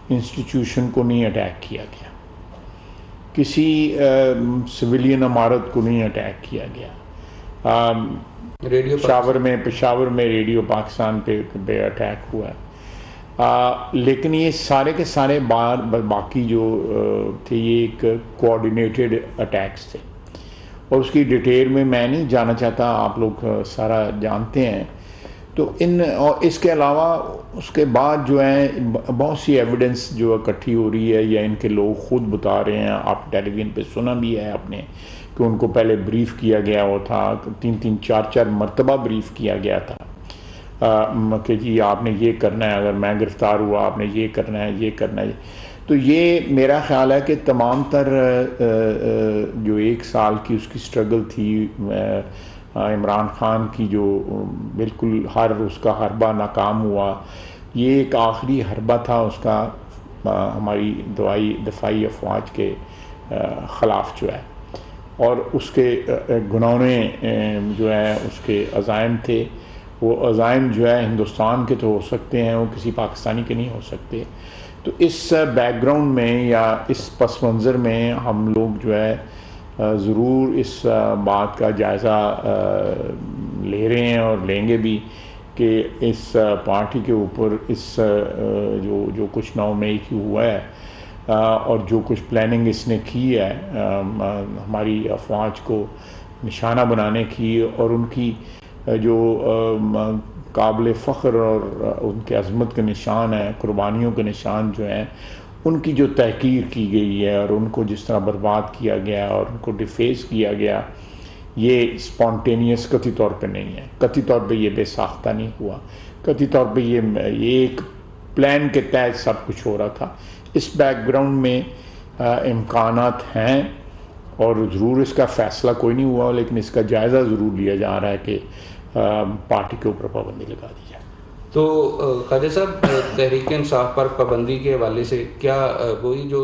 Institution کو نہیں attack کیا گیا، کسی سویلین عمارت کو نہیں اٹیک کیا گیا. پشاور میں ریڈیو پاکستان پہ اٹیک ہوا ہے، لیکن یہ سارے کے سارے باقی جو تھے یہ ایک کوآرڈینیٹڈ اٹیکس تھے، اور اس کی ڈیٹیل میں نہیں جانا چاہتا، آپ لوگ سارا جانتے ہیں. تو اور اس کے علاوہ اس کے بعد جو ہے بہت سی ایویڈنس جو اکٹھی ہو رہی ہے، یا ان کے لوگ خود بتا رہے ہیں، آپ ٹیلی ویژن پہ سنا بھی ہے آپ نے کہ ان کو پہلے بریف کیا گیا وہ تھا، 3-4 مرتبہ بریف کیا گیا تھا کہ جی آپ نے یہ کرنا ہے، اگر میں گرفتار ہوا آپ نے یہ کرنا ہے، یہ کرنا ہے. تو یہ میرا خیال ہے کہ تمام تر جو 1 سال کی اس کی سٹرگل تھی، عمران خان کی جو بالکل اس کا حربہ ناکام ہوا، یہ ایک آخری حربہ تھا اس کا ہماری دفاعی افواج کے خلاف جو ہے، اور اس کے گناہونے جو ہے اس کے عزائم تھے. وہ عزائم جو ہے ہندوستان کے تو ہو سکتے ہیں، وہ کسی پاکستانی کے نہیں ہو سکتے. تو اس بیک گراؤنڈ میں یا اس پس منظر میں ہم لوگ جو ہے ضرور اس بات کا جائزہ لے رہے ہیں اور لیں گے بھی کہ اس پارٹی کے اوپر اس جو کچھ 9 مئی کی ہوا ہے اور جو کچھ پلاننگ اس نے کی ہے ہماری افواج کو نشانہ بنانے کی، اور ان کی جو قابل فخر اور ان کے عظمت کے نشان ہیں، قربانیوں کے نشان جو ہیں، ان کی جو تحقیر کی گئی ہے اور ان کو جس طرح برباد کیا گیا اور ان کو ڈیفیس کیا گیا، یہ اسپونٹینیس قطعی طور پہ نہیں ہے، قطعی طور پہ یہ بے ساختہ نہیں ہوا، قطعی طور پہ یہ ایک پلان کے تحت سب کچھ ہو رہا تھا. اس بیک گراؤنڈ میں امکانات ہیں، اور ضرور اس کا فیصلہ کوئی نہیں ہوا، لیکن اس کا جائزہ ضرور لیا جا رہا ہے کہ پارٹی کے اوپر پابندی لگا دی جائے. تو خواجہ صاحب، تحریک انصاف پر پابندی کے حوالے سے کیا وہی جو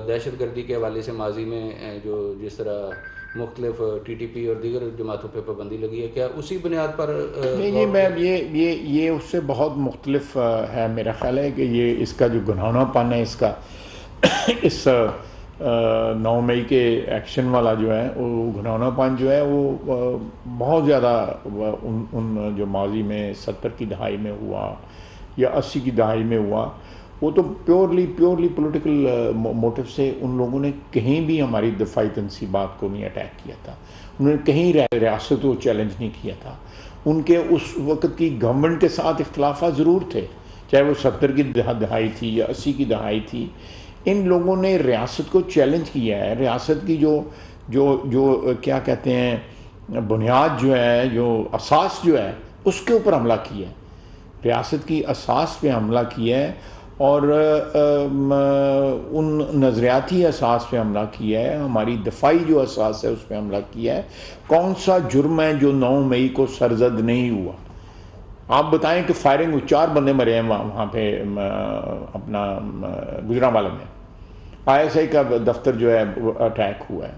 دہشت گردی کے حوالے سے ماضی میں جو جس طرح مختلف ٹی ٹی پی اور دیگر جماعتوں پہ پابندی لگی ہے، کیا اسی بنیاد پر؟ یہ اس سے بہت مختلف ہے. میرا خیال ہے کہ یہ اس کا جو گنہانہ پن ہے اس 9 مئی کے ایکشن والا جو ہے وہ گھناؤنا پن جو ہے وہ بہت زیادہ ان جو ماضی میں 70 کی دہائی میں ہوا یا 80 کی دہائی میں ہوا، وہ تو پیورلی پولیٹیکل موٹیو سے ان لوگوں نے کہیں بھی ہماری دفاعی تنصیبات کو نہیں اٹیک کیا تھا، انہوں نے کہیں ریاست کو چیلنج نہیں کیا تھا. ان کے اس وقت کی گورنمنٹ کے ساتھ اختلافات ضرور تھے، چاہے وہ 70 کی دہائی تھی یا 80 کی دہائی تھی. ان لوگوں نے ریاست کو چیلنج کیا ہے، ریاست کی جو کیا کہتے ہیں بنیاد جو ہے، جو اساس جو ہے، اس کے اوپر حملہ کیا ہے، ریاست کی اساس پہ حملہ کیا ہے، اور ان نظریاتی اساس پہ حملہ کیا ہے، ہماری دفاعی جو اساس ہے اس پہ حملہ کیا ہے. کون سا جرم ہے جو 9 مئی کو سرزد نہیں ہوا؟ آپ بتائیں کہ فائرنگ 4 بندے مرے ہیں وہاں پہ اپنا گجرانوالے میں، ISI کا دفتر جو ہے اٹیک ہوا ہے.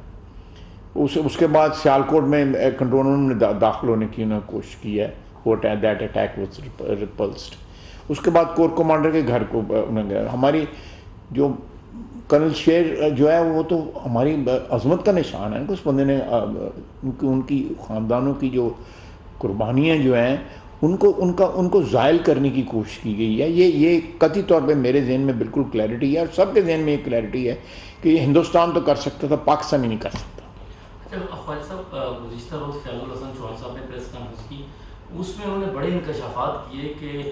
اس کے بعد سیالکوٹ میں کنٹرول روم میں داخل ہونے کی انہوں نے کوشش کی ہے، وہ دیٹ اٹیک واز ریپلسڈ. اس کے بعد کور کمانڈر کے گھر کو ہماری جو کرنل شیر جو ہے وہ تو ہماری عظمت کا نشان ہے. اس بندے نے ان کی خاندانوں کی جو قربانیاں جو ہیں ان کو زائل کرنے کی کوشش کی گئی ہے. یہ قطعی طور پہ میرے ذہن میں بالکل کلیئرٹی ہے، اور سب کے ذہن میں یہ کلیئرٹی ہے کہ یہ ہندوستان تو کر سکتا تھا، پاکستان ہی نہیں کر سکتا. خواجہ صاحب، گزشتہ روز فیاض الحسن چوہان صاحب نے پریس کانفرنس کی، اس میں انہوں نے بڑے انکشافات کیے کہ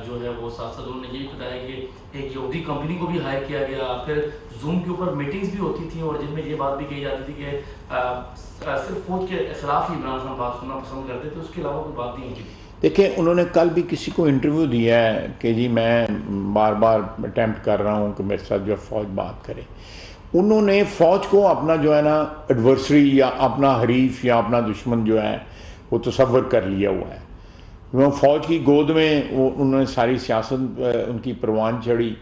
جو ہے وہ ساتھ ساتھ انہوں نے یہ بتایا کہ ایک یہودی کمپنی کو بھی ہائر کیا گیا، پھر زوم کے اوپر میٹنگز بھی ہوتی تھیں اور جن میں یہ بات بھی کہی جاتی تھی کہ صرف فوج کے خلاف ہی عمران خان بات سننا پسند کرتے تھے، اس کے علاوہ کوئی بات نہیں ہوتی. دیکھیں، انہوں نے کل بھی کسی کو انٹرویو دیا ہے کہ جی میں بار بار اٹیمپٹ کر رہا ہوں کہ میرے ساتھ جو فوج بات کرے. انہوں نے فوج کو اپنا جو ہے نا ایڈورسری یا اپنا حریف یا اپنا دشمن جو ہے وہ تصور کر لیا ہوا ہے. وہ فوج کی گود میں انہوں نے ساری سیاست ان کی پروان چڑھی،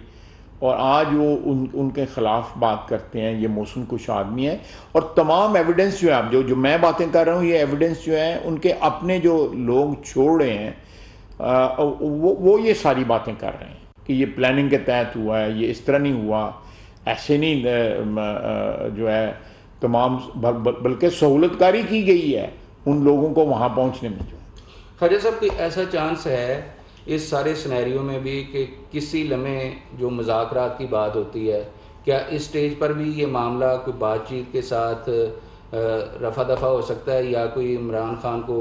اور آج وہ ان کے خلاف بات کرتے ہیں. یہ موسم کش آدمی ہے، اور تمام ایویڈنس جو ہے اب جو میں باتیں کر رہا ہوں، یہ ایویڈنس جو ہے ان کے اپنے جو لوگ چھوڑ رہے ہیں وہ یہ ساری باتیں کر رہے ہیں کہ یہ پلاننگ کے تحت ہوا ہے، یہ اس طرح نہیں ہوا، ایسے نہیں جو ہے تمام، بلکہ سہولت کاری کی گئی ہے ان لوگوں کو وہاں پہنچنے میں. جو خواجہ صاحب کوئی ایسا چانس ہے اس سارے سنیریو میں بھی کہ کسی لمحے جو مذاکرات کی بات ہوتی ہے، کیا اس سٹیج پر بھی یہ معاملہ کوئی بات چیت کے ساتھ رفع دفع ہو سکتا ہے، یا کوئی عمران خان کو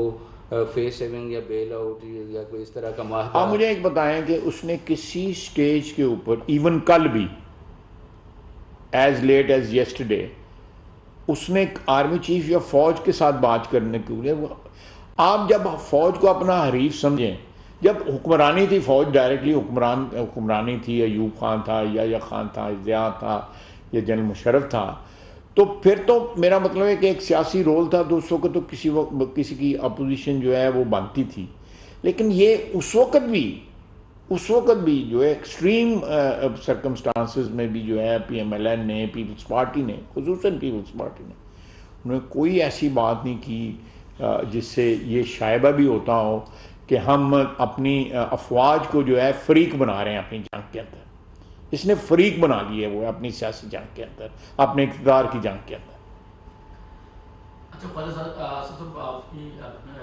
فیس سیونگ یا بیل آؤٹ یا کوئی اس طرح کا معاہدہ؟ آپ مجھے ایک بتائیں کہ اس نے کسی سٹیج کے اوپر، ایون کل بھی ایز لیٹ ایز یسٹرڈے، اس نے آرمی چیف یا فوج کے ساتھ بات کرنے کے لیے، آپ جب فوج کو اپنا حریف سمجھیں، جب حکمرانی تھی فوج ڈائریکٹلی حکمرانی تھی، ایوب خان تھا، یا خان تھا، ضیاء تھا، یا جنرل مشرف تھا، تو پھر تو میرا مطلب ہے کہ ایک سیاسی رول تھا، تو اس وقت تو کسی کی اپوزیشن جو ہے وہ بنتی تھی. لیکن یہ اس وقت بھی جو ہے ایکسٹریم سرکمسٹانسز میں بھی جو ہے پی ایم ایل این نے، پیپلز پارٹی نے، خصوصاً پیپلز پارٹی نے، انہوں نے کوئی ایسی بات نہیں کی جس سے یہ شائبہ بھی ہوتا ہو کہ ہم اپنی افواج کو جو ہے فریق بنا رہے ہیں اپنی جنگ کے اندر. اس نے فریق بنا لی ہے وہ اپنی سیاسی جنگ کے اندر، اپنے اقتدار کی جنگ کے اندر. اچھا خواجہ صاحب، آپ کی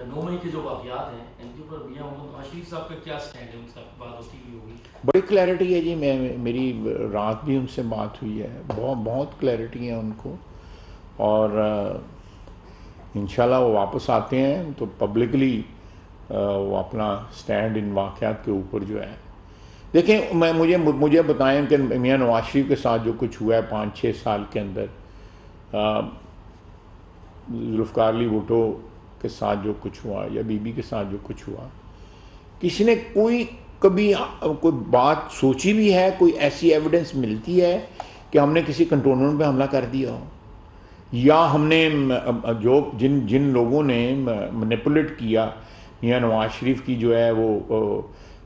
9 مئی کے جو واقعات ہیں ان کے اوپر میاں محمد نواز شریف صاحب کا کیا سٹینڈ ہے؟ ان سے بات ہوتی بھی ہوگی؟ بڑی کلیئرٹی ہے جی، میری رات بھی ان سے بات ہوئی ہے، بہت کلیئرٹی ہے ان کو، اور انشاءاللہ وہ واپس آتے ہیں تو پبلکلی وہ اپنا سٹینڈ ان واقعات کے اوپر جو ہے. دیکھیں مجھے بتائیں کہ میاں نواز شریف کے ساتھ جو کچھ ہوا ہے 5-6 سال کے اندر، ذوالفقار علی بھٹو کے ساتھ جو کچھ ہوا، یا بی بی کے ساتھ جو کچھ ہوا، کسی نے کبھی کوئی بات سوچی بھی ہے؟ کوئی ایسی ایویڈنس ملتی ہے کہ ہم نے کسی کنٹونمنٹ پہ حملہ کر دیا ہو، یا ہم نے جن لوگوں نے مینیپولیٹ کیا میاں نواز شریف کی جو ہے وہ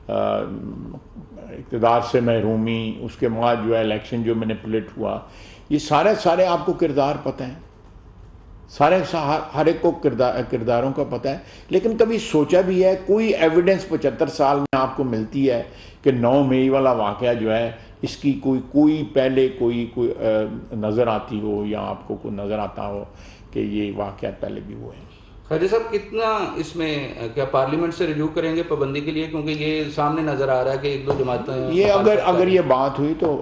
اقتدار سے محرومی، اس کے بعد جو ہے الیکشن جو مینیپولیٹ ہوا، یہ سارے آپ کو کردار پتہ ہیں، ہر ایک کو کرداروں کا پتہ ہے. لیکن کبھی سوچا بھی ہے؟ کوئی ایویڈنس 75 سال میں آپ کو ملتی ہے کہ 9 مئی والا واقعہ جو ہے اس کی کوئی پہلے کوئی نظر آتی ہو، یا آپ کو کوئی نظر آتا ہو کہ یہ واقعات پہلے بھی ہوئے ہیں؟ خواجہ صاحب کتنا اس میں کیا پارلیمنٹ سے رجوع کریں گے پابندی کے لیے؟ کیونکہ یہ سامنے نظر آ رہا ہے کہ 1-2 جماعتیں یہ اگر یہ بات ہوئی تو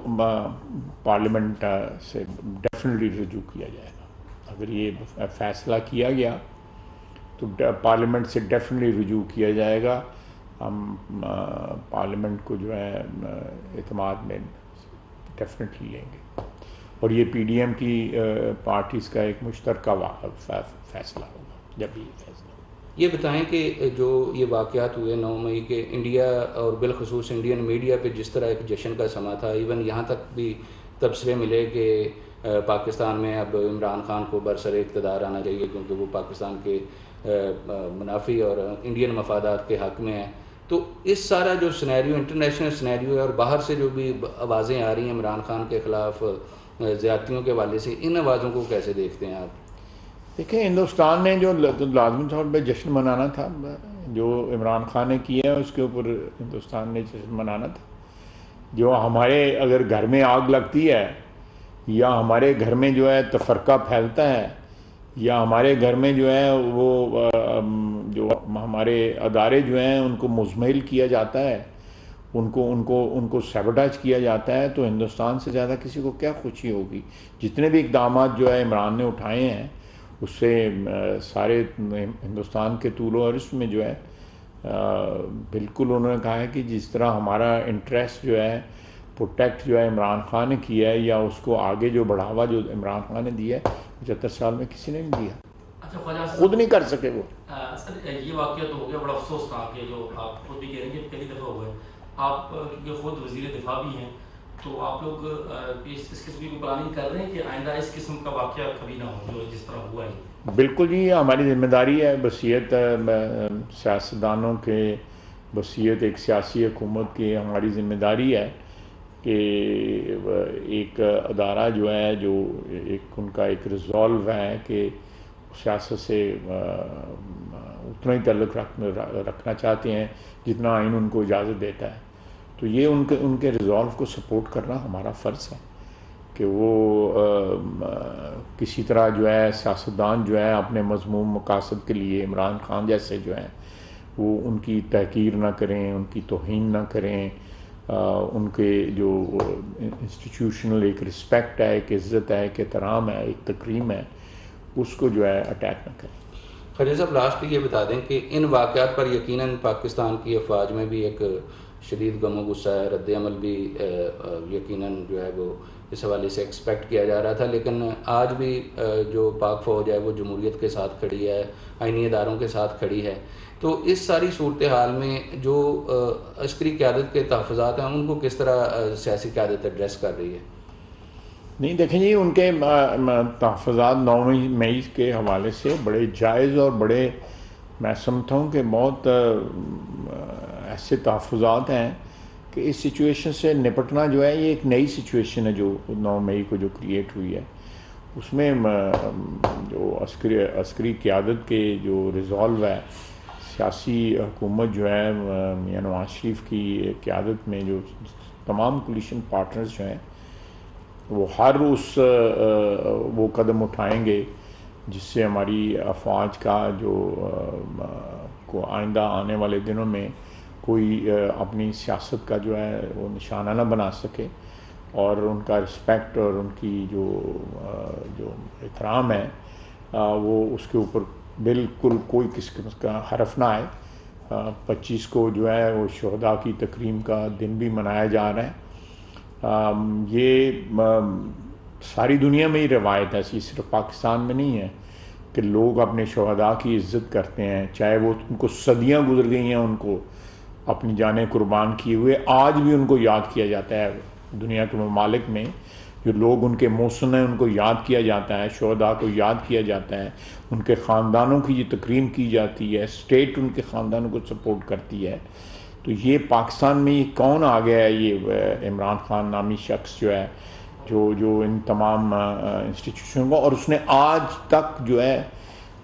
پارلیمنٹ سے ڈیفینیٹلی رجوع کیا جائے گا. اگر یہ فیصلہ کیا گیا تو پارلیمنٹ سے ڈیفینیٹلی رجوع کیا جائے گا. ہم پارلیمنٹ کو جو ہے اعتماد میں ڈیفینیٹلی لیں گے، اور یہ پی ڈی ایم کی پارٹیز کا ایک مشترکہ فیصلہ ہوگا جب یہ فیصلہ ہوگا. یہ بتائیں کہ جو یہ واقعات ہوئے 9 مئی کے، انڈیا اور بالخصوص انڈین میڈیا پہ جس طرح ایک جشن کا سما تھا، ایون یہاں تک بھی تبصرے ملے کہ پاکستان میں اب عمران خان کو برسر اقتدار آنا چاہیے کیونکہ وہ پاکستان کے منافی اور انڈین مفادات کے حق میں ہے. تو اس سارا جو سنیریو انٹرنیشنل سنیریو ہے، اور باہر سے جو بھی آوازیں آ رہی ہیں عمران خان کے خلاف زیادتیوں کے حوالے سے، ان آوازوں کو کیسے دیکھتے ہیں آپ؟ دیکھیں، ہندوستان نے جو لازمی طور پہ جشن منانا تھا، جو عمران خان نے کیا ہے اس کے اوپر ہندوستان نے جشن منانا تھا. جو ہمارے اگر گھر میں آگ لگتی ہے، یا ہمارے گھر میں جو ہے تفرقہ پھیلتا ہے، یا ہمارے گھر میں جو ہے وہ جو ہمارے ادارے جو ہیں ان کو مزمحل کیا جاتا ہے، ان کو سیبوٹیج کیا جاتا ہے، تو ہندوستان سے زیادہ کسی کو کیا خوشی ہوگی؟ جتنے بھی اقدامات جو ہے عمران نے اٹھائے ہیں اس سے سارے ہندوستان کے طول و عرض میں جو ہے بالکل انہوں نے کہا ہے کہ جس طرح ہمارا انٹرسٹ جو ہے پروٹیکٹ جو ہے عمران خان نے کیا ہے، یا اس کو آگے جو بڑھاوا جو عمران خان نے دیا ہے 75 سال میں کسی نے نہیں دیا. اچھا خواجہ صاحب، خود نہیں کر سکے وہ. سر یہ واقعہ تو ہو گیا، بڑا افسوس تھا کہ جو آپ خود بھی کہہ رہے ہیں کہ پہلی دفعہ ہوا ہے. آپ کیونکہ خود وزیر دفاع بھی ہیں، تو آپ لوگ اس قسم کی پلاننگ کر رہے ہیں کہ آئندہ اس قسم کا واقعہ کبھی نہ ہو جو جس طرح ہوا ہے؟ بالکل جی، یہ ہماری ذمہ داری ہے. بصیرت سیاستدانوں کے، بصیرت ایک سیاسی حکومت کی ہماری ذمہ داری ہے کہ ایک ادارہ جو ہے، جو ان کا ایک ریزولو ہے کہ سیاست سے اتنا ہی تعلق رکھنا چاہتے ہیں جتنا آئین ان کو اجازت دیتا ہے. تو یہ ان کے ریزالو کو سپورٹ کرنا ہمارا فرض ہے کہ وہ کسی طرح جو ہے سیاستدان جو ہے اپنے مذموم مقاصد کے لیے عمران خان جیسے جو ہیں وہ ان کی تحقیر نہ کریں، ان کی توہین نہ کریں، ان کے جو انسٹیٹیوشنل ایک رسپیکٹ ہے، ایک عزت ہے، ایک احترام ہے، ایک تکریم ہے، اس کو جو ہے اٹیک نہ کریں۔ خواجہ صاحب لاسٹ یہ بتا دیں کہ ان واقعات پر یقیناً پاکستان کی افواج میں بھی ایک شدید غم و غصہ ہے، رد عمل بھی یقیناً جو ہے وہ اس حوالے سے ایکسپیکٹ کیا جا رہا تھا، لیکن آج بھی جو پاک فوج ہے وہ جمہوریت کے ساتھ کھڑی ہے، آئینی اداروں کے ساتھ کھڑی ہے۔ تو اس ساری صورتحال میں جو عسکری قیادت کے تحفظات ہیں ان کو کس طرح سیاسی قیادت ایڈریس کر رہی ہے؟ نہیں دیکھیں جی، ان کے تحفظات 9 مئی کے حوالے سے بڑے جائز اور بڑے، میں سمجھتا ہوں کہ بہت ایسے تحفظات ہیں کہ اس سچویشن سے نپٹنا جو ہے یہ ایک نئی سچویشن ہے جو 9 مئی کو جو کریٹ ہوئی ہے، اس میں جو عسکری قیادت کے جو ریزالو ہے، سیاسی حکومت جو ہے میاں نواز شریف کی قیادت میں جو تمام کولیشن پارٹنرز جو ہیں وہ ہر وہ قدم اٹھائیں گے جس سے ہماری افواج کا جو کو آئندہ آنے والے دنوں میں کوئی اپنی سیاست کا جو ہے وہ نشانہ نہ بنا سکے، اور ان کا رسپیکٹ اور ان کی جو احترام ہے وہ اس کے اوپر بالکل کوئی قسم کا حرف نہ آئے۔ 25 کو جو ہے وہ شہداء کی تکریم کا دن بھی منایا جا رہا ہے۔ یہ ساری دنیا میں ہی روایت ہے، صرف پاکستان میں نہیں ہے کہ لوگ اپنے شہداء کی عزت کرتے ہیں، چاہے وہ ان کو صدیاں گزر گئی ہیں ان کو اپنی جانیں قربان کیے ہوئے، آج بھی ان کو یاد کیا جاتا ہے۔ دنیا کے ممالک میں جو لوگ ان کے محسن ہیں ان کو یاد کیا جاتا ہے، شہداء کو یاد کیا جاتا ہے، ان کے خاندانوں کی جو تکریم کی جاتی ہے، اسٹیٹ ان کے خاندانوں کو سپورٹ کرتی ہے۔ تو یہ پاکستان میں یہ کون آ گیا ہے، یہ عمران خان نامی شخص جو ہے جو ان تمام انسٹیٹیوشن کو، اور اس نے آج تک جو ہے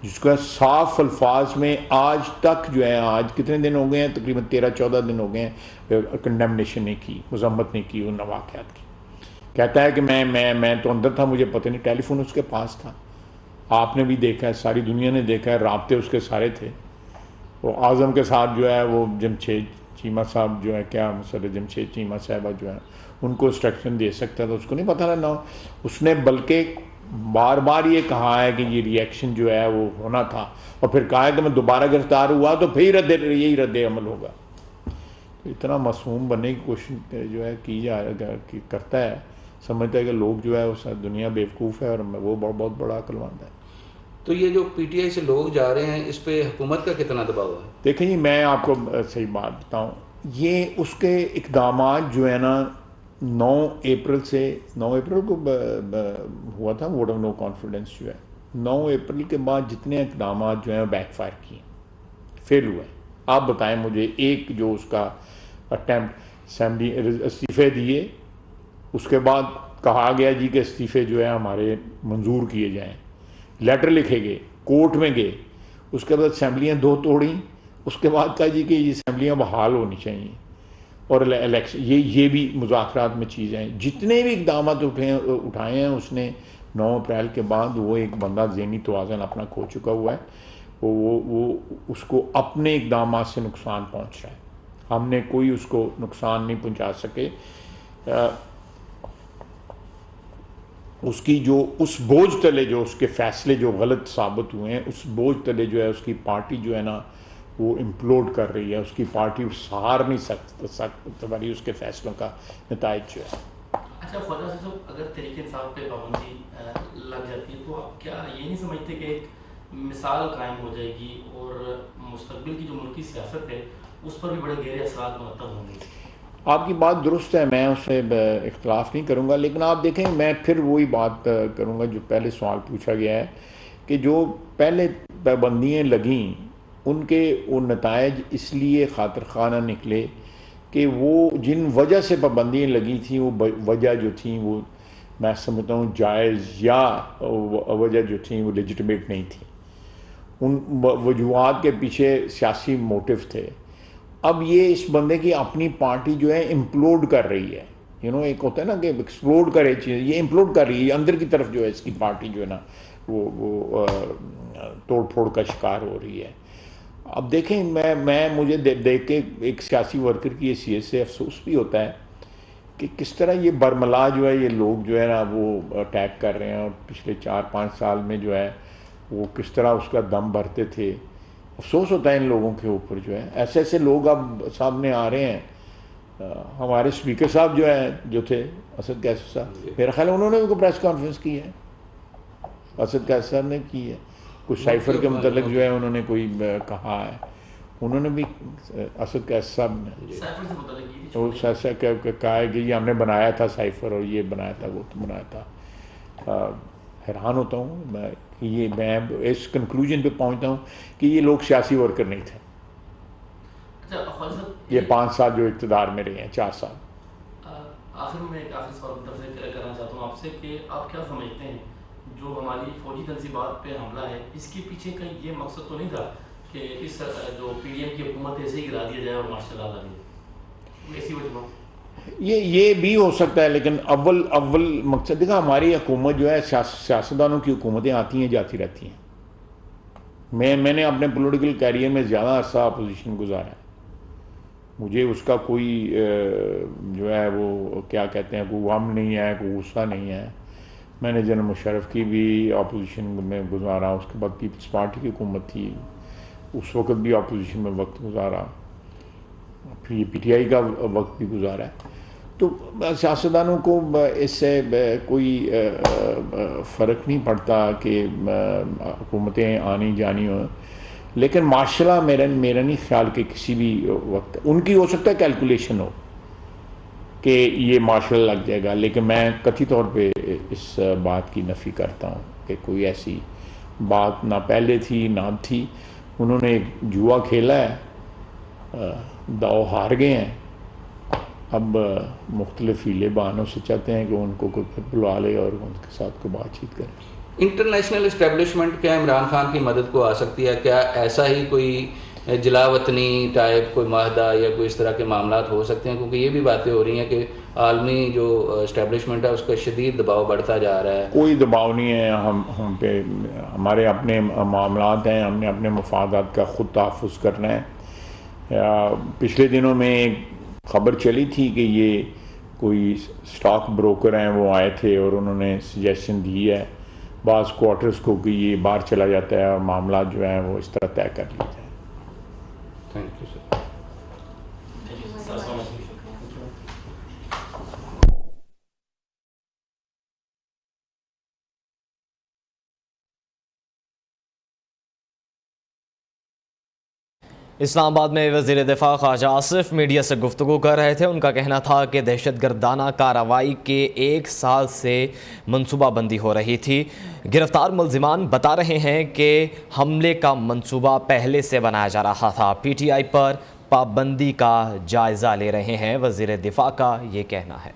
جس کو صاف الفاظ میں آج تک جو ہے، آج کتنے دن ہو گئے ہیں، تقریباً 13-14 دن ہو گئے ہیں، کنڈیمنیشن نہیں کی، مذمت نہیں کی ان واقعات کی۔ کہتا ہے کہ میں تو اندر تھا، مجھے پتہ نہیں، ٹیلی فون اس کے پاس تھا، آپ نے بھی دیکھا ہے، ساری دنیا نے دیکھا ہے، رابطے اس کے سارے تھے۔ وہ اعظم کے ساتھ جو ہے وہ جمشید چیمہ صاحب جو ہے، کیا مسئلہ جمشید چیمہ صاحبہ جو ہے ان کو انسٹرکشن دے سکتا تھا، اس کو نہیں پتہ رہنا۔ اس نے بلکہ بار بار یہ کہا ہے کہ یہ ری ایکشن جو ہے وہ ہونا تھا، اور پھر کہا ہے کہ میں دوبارہ گرفتار ہوا تو پھر یہی رد عمل ہوگا۔ اتنا معصوم بننے کی کوشش جو ہے کی کرتا ہے، سمجھتا ہے کہ لوگ جو ہے اس دنیا بیوقوف ہے اور وہ بہت بڑا عقل مند ہے۔ تو یہ جو پی ٹی آئی سے لوگ جا رہے ہیں اس پہ حکومت کا کتنا دباؤ ہے؟ دیکھیں جی، میں آپ کو صحیح بات بتاؤں، یہ اس کے اقدامات جو ہے نا 9 اپریل کو ہوا تھا ووٹ آف نو کانفیڈنس جو ہے، 9 اپریل کے بعد جتنے اقدامات جو ہیں بیک فائر کیے، فیل ہوئے۔ آپ بتائیں مجھے ایک جو اس کا اٹیمپٹ، اسمبلی استعفے دیے، اس کے بعد کہا گیا جی کہ استعفے جو ہے ہمارے منظور کیے جائیں، لیٹر لکھے گئے، کورٹ میں گئے، اس کے بعد اسمبلیاں 2 توڑیں، اس کے بعد کہا جی کہ یہ اسمبلیاں بحال ہونی چاہیے، اور الیکشن، یہ بھی مذاکرات میں چیزیں ہیں۔ جتنے بھی اقدامات اٹھائے ہیں اس نے 9 اپریل کے بعد، وہ ایک بندہ ذہنی توازن اپنا کھو چکا ہوا ہے، وہ اس کو اپنے اقدامات سے نقصان پہنچ رہا ہے، ہم نے کوئی اس کو نقصان نہیں پہنچا سکے۔ اس کی جو اس بوجھ تلے جو اس کے فیصلے جو غلط ثابت ہوئے ہیں، اس بوجھ تلے جو ہے اس کی پارٹی جو ہے نا وہ امپلوڈ کر رہی ہے، اس کی پارٹی سہار نہیں سکتی اس کے فیصلوں کا نتائج جو ہے۔ اچھا خواجہ صاحب، اگر تحریک انصاف پہ پابندی لگ جاتی ہے تو آپ کیا یہ نہیں سمجھتے کہ ایک مثال قائم ہو جائے گی اور مستقبل کی جو ملکی سیاست ہے اس پر بھی بڑے گہرے اثرات مرتب ہوں گے؟ آپ کی بات درست ہے، میں اس سے اختلاف نہیں کروں گا، لیکن آپ دیکھیں میں پھر وہی بات کروں گا جو پہلے سوال پوچھا گیا ہے کہ جو پہلے پابندیاں لگیں ان کے وہ نتائج اس لیے خاطر خواہ نکلے کہ وہ جن وجہ سے پابندیاں لگی تھیں وہ وجہ جو تھیں وہ میں سمجھتا ہوں جائز یا وجہ جو تھیں وہ لیجٹمیٹ نہیں تھیں، ان وجوہات کے پیچھے سیاسی موٹیو تھے۔ اب یہ اس بندے کی اپنی پارٹی جو ہے امپلوڈ کر رہی ہے، ایک ہوتا ہے نا کہ ایکسپلوڈ کرے چیز، یہ امپلوڈ کر رہی ہے اندر کی طرف، جو ہے اس کی پارٹی جو ہے نا وہ توڑ پھوڑ کا شکار ہو رہی ہے۔ اب دیکھیں، مجھے دیکھ کے ایک سیاسی ورکر کی حیثیت سے افسوس بھی ہوتا ہے کہ کس طرح یہ برملا جو ہے، یہ لوگ جو ہے نا وہ اٹیک کر رہے ہیں، اور پچھلے 4-5 سال میں جو ہے وہ کس طرح اس کا دم بھرتے تھے۔ افسوس ہوتا ہے ان لوگوں کے اوپر، جو ہے ایسے ایسے لوگ اب سامنے آ رہے ہیں۔ ہمارے اسپیکر صاحب جو تھے اسد قیصر صاحب، میرا خیال ہے انہوں نے بھی پریس کانفرنس کی ہے، اسد قیصر صاحب نے کی ہے، کچھ سائفر کے متعلق جو ہے انہوں نے کوئی کہا ہے، انہوں نے بھی اسد قیصر صاحب نے کہا ہے کہ یہ ہم نے بنایا تھا سائفر، اور یہ بنایا تھا، وہ تو بنایا تھا۔ حیران ہوتا ہوں میں اس کنکلوژن پہ پہنچتا ہوں کہ یہ لوگ سیاسی ورکر نہیں تھے۔ یہ 5 سال جو اقتدار میں رہے ہیں، 4 سال۔ آخر میں ایک آخری سوال کرنا چاہتا ہوں آپ سے کہ آپ کیا سمجھتے ہیں جو ہماری فوجی تنصیبات پہ حملہ ہے، اس کے پیچھے کا یہ مقصد تو نہیں تھا کہ اس جو پی ڈی ایم کی حکومت ایسے ہی گرا دیا جائے اور مارشل لا دیا، ایسی وجہ؟ یہ بھی ہو سکتا ہے، لیکن اول مقصد دیکھا، ہماری حکومت جو ہے، سیاستدانوں کی حکومتیں آتی ہیں جاتی رہتی ہیں۔ میں نے اپنے پولیٹیکل کیریئر میں زیادہ عرصہ اپوزیشن گزارا ہے، مجھے اس کا کوئی جو ہے وہ کیا کہتے ہیں، کوئی غم نہیں ہے، کوئی غصہ نہیں ہے۔ میں نے جنرل مشرف کی بھی اپوزیشن میں گزارا، اس کے بعد پیپلز پارٹی کی حکومت تھی، اس وقت بھی اپوزیشن میں وقت گزارا، پھر یہ پی ٹی آئی کا وقت بھی گزارا ہے۔ تو سیاستدانوں کو اس سے کوئی فرق نہیں پڑتا کہ حکومتیں آنی جانی ہوں، لیکن ماشاء اللہ میرا نہیں خیال کہ کسی بھی وقت ان کی ہو سکتا ہے کیلکولیشن ہو کہ یہ ماشاء اللہ لگ جائے گا، لیکن میں قطعی طور پہ اس بات کی نفی کرتا ہوں کہ کوئی ایسی بات نہ پہلے تھی نہ تھی۔ انہوں نے ایک جوا کھیلا ہے، داؤ ہار گئے ہیں، اب مختلف ہیلے بہانوں سے چاہتے ہیں کہ ان کو کوئی پھر بلا لے اور ان کے ساتھ کوئی بات چیت کرے۔ انٹرنیشنل اسٹیبلشمنٹ کیا عمران خان کی مدد کو آ سکتی ہے؟ کیا ایسا ہی کوئی جلا وطنی ٹائپ کوئی معاہدہ یا کوئی اس طرح کے معاملات ہو سکتے ہیں؟ کیونکہ یہ بھی باتیں ہو رہی ہیں کہ عالمی جو اسٹیبلشمنٹ ہے اس کا شدید دباؤ بڑھتا جا رہا ہے۔ کوئی دباؤ نہیں ہے، ہم پہ ہمارے اپنے معاملات ہیں، ہم نے اپنے مفادات کا خود تحفظ کرنا ہے۔ پچھلے دنوں میں ایک خبر چلی تھی کہ یہ کوئی اسٹاک بروکر ہیں، وہ آئے تھے اور انہوں نے سجیشن دی ہے بعض کوارٹرز کو کہ یہ باہر چلا جاتا ہے اور معاملات جو ہیں وہ اس طرح طے کر لی جائیں۔ Thank you sir. اسلام آباد میں وزیر دفاع خواجہ آصف میڈیا سے گفتگو کر رہے تھے۔ ان کا کہنا تھا کہ دہشت گردانہ کارروائی کے 1 سال سے منصوبہ بندی ہو رہی تھی۔ گرفتار ملزمان بتا رہے ہیں کہ حملے کا منصوبہ پہلے سے بنایا جا رہا تھا۔ پی ٹی آئی پر پابندی کا جائزہ لے رہے ہیں، وزیر دفاع کا یہ کہنا ہے۔